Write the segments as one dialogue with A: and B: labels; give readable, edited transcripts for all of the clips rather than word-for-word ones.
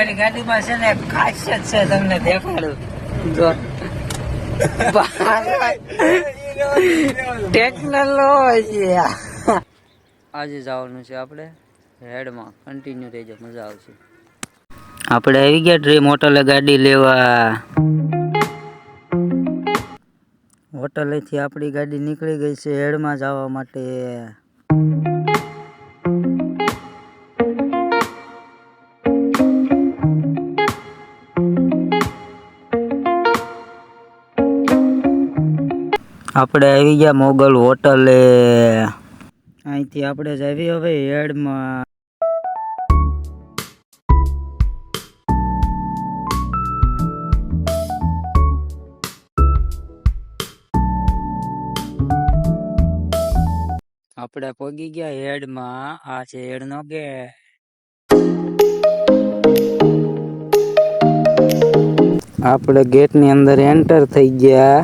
A: મારી ગાડીમાં છે ને ખાસિયત છે, તમને દેખાડું જો ટેકનોલોજી. આજે જવાનું છે આપણે હેડમાં, કન્ટિન્યુ રહેજો, મજા આવશે. આપણે આવી ગયા ડ્રીમ હોટલે ગાડી લેવા. હોટલેથી આપણી ગાડી નીકળી ગઈ છે હેડમાં જવા માટે. આપણે આવી ગયા મોગલ હોટલે. અહીંથી આપણે જઈએ હવે હેડમાં. આપણે પહોંચી ગયા હેડમાં. આ છે હેડનો ગેટ. આપણે ગેટની અંદર એન્ટર થઈ ગયા.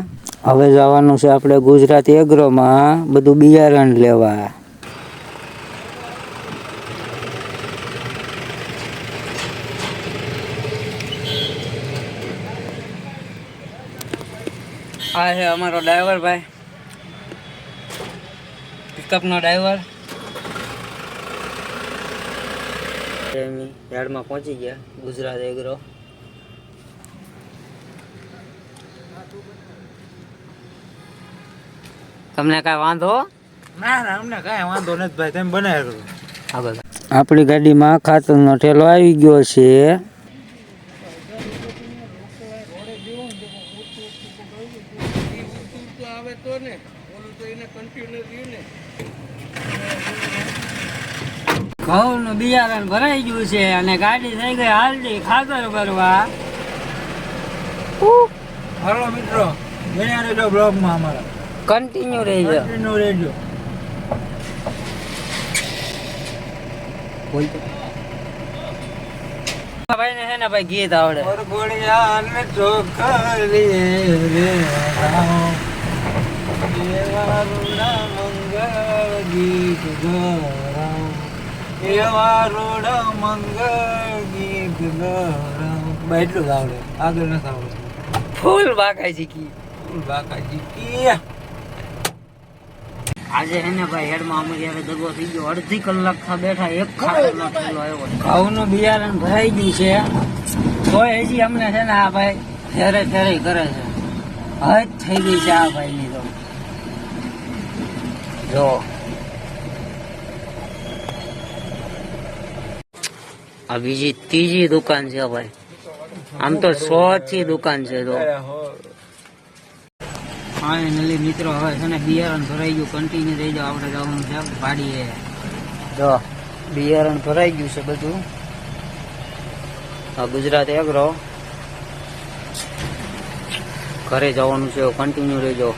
A: હવે જવાનું છે આપણે ગુજરાત એગ્રોમાં બધું બિયારણ લેવા. આ છે અમારો ડ્રાઈવર ભાઈ, પિકઅપનો ડ્રાઈવર. યાર્ડમાં પહોંચી ગયા ગુજરાત એગ્રો. તમને કઈ વાંધો?
B: ના ના, અમને કઈ વાંધો નથી ભાઈ, તમે બનાવી કરો.
A: આપણી ગાડીમાં ખાતરનો ઠેલો આવી ગયો છે. ઘઉંનું બિયારણ ભરાઈ ગયું છે અને ગાડી થઈ ગઈ હાલતી ખાતર ભરવા.
B: હાલો મિત્રો, બન્યા રહેજો બ્લોગમાં અમારા.
A: કન્ટિન્યુ રહેજો. ભાઈ ને છે ને ભાઈ ગીત આવડે.
B: એટલું જ આવડે, આગળ નથી આવડે.
A: ફૂલ બાકાજી કી. આજે એને ભાઈ હેડમાં અમારી હવે દગો થઈ ગયો. અડધી કલાક થા બેઠા, એક ખાતરનો ઠેલો આવ્યો. ઘઉંનું બિયારણ ભરાઈ ગયું છે, તોય હજી અમને છે ને આ ભાઈ ફેરે ફેરે કરે છે. હદ થઈ ગઈ છે આ ભાઈ ની તો. જો આ બીજી ત્રીજી દુકાન છે ભાઈ. આમ તો 100 થી દુકાન છે. તો ફાઇનલી મિત્રો હવે છે ને બિયારણ ભરાઈ ગયું. કન્ટિન્યુ થઈ જાવ, આપણે જવાનું છે પાડીએ. જો બિયારણ ભરાઈ ગયું છે બધું. આ ગુજરાત એગ્રો. ઘરે જવાનું છે, કન્ટિન્યુ રહેજો.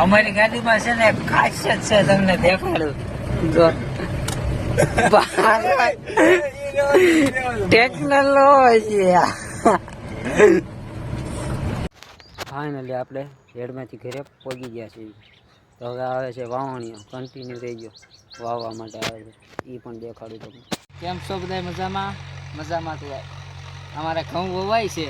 A: અમારી ગાડીમાં છે ને ખાસિયત છે, તમને દેખાડું જો ટેકનોલોજી. ફાઇનલી આપણે હેડમાંથી ઘરે પહોંચી ગયા છીએ. તો હવે આવે છે વાવણીઓ. કન્ટિન્યુ થઈ ગયો, વાવવા માટે આવે છે. એ પણ દેખાડું તમને. કેમ છો બધા? મજામાં? મજામાં તો અમારે ઘઉં વવાય છે.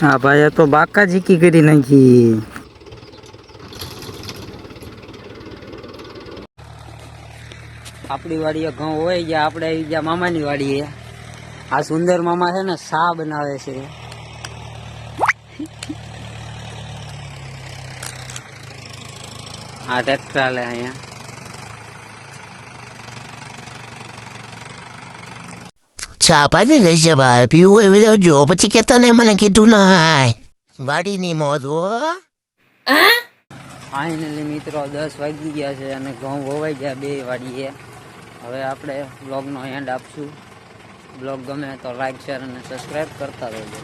A: હા ભાઈ, તો બાકા ઝીકી કરી નાખી. આપણી વાડીએ ઘઉં હોય ગયા, આપણે આવી ગયા મામાની વાડીએ. આ સુંદર મામા છે ને શા બનાવે છે. આ ટ્રેક્ટર હાલે અહીંયા.
C: ચા પાડી લઈ છે ભાઈ, પીવું એવી જો પછી કેતા ને મને કીધું ના વાડીની મોજ હો.
A: ફાઇનલી મિત્રો 10 વાગી ગયા છે અને ઘઉં વવાઈ ગયા 2 વાડીએ. હવે આપણે બ્લોગનો એન્ડ આપશું. બ્લોગ ગમે તો લાઈક શેર અને સબસ્ક્રાઈબ કરતા રહેજો.